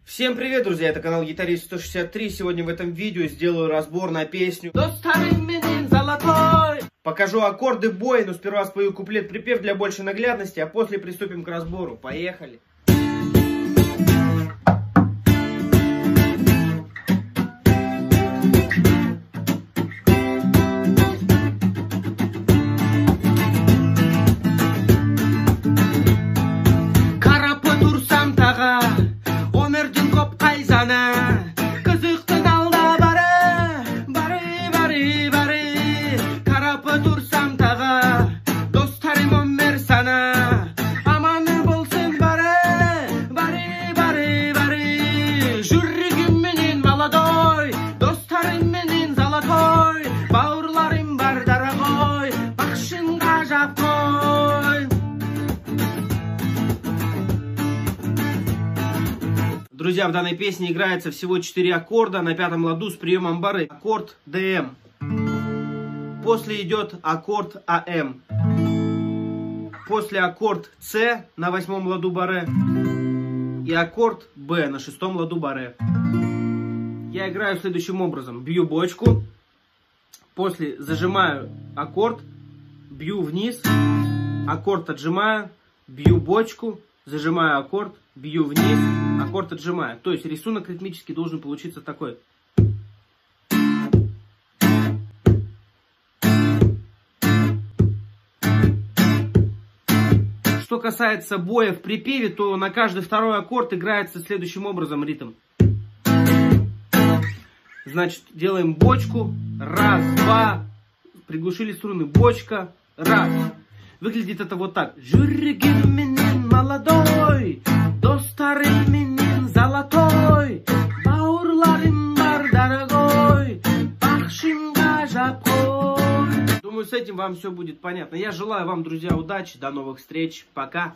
Всем привет, друзья, это канал Гитарист 163. Сегодня в этом видео сделаю разбор на песню. Покажу аккорды боя, но сперва спою куплет-припев для большей наглядности, а после приступим к разбору. Поехали! Друзья, в данной песне играется всего 4 аккорда на пятом ладу с приемом бары. Аккорд ДМ. После идет аккорд АМ. После аккорд С на 8 ладу баре. И аккорд Б на 6 ладу баре. Я играю следующим образом. Бью бочку. После зажимаю аккорд. Бью вниз. Аккорд отжимаю. Бью бочку. Зажимаю аккорд. Бью вниз. Аккорд отжимаю. То есть рисунок ритмический должен получиться такой. Что касается боя в припеве, то на каждый второй аккорд играется следующим образом ритм. Значит, делаем бочку. Раз, два. Приглушили струны. Бочка. Раз. Выглядит это вот так. Молодой, достарый менин золотой, баурларым бар дорогой, бахшинга жапкой. Думаю, с этим вам все будет понятно. Я желаю вам, друзья, удачи, до новых встреч, пока.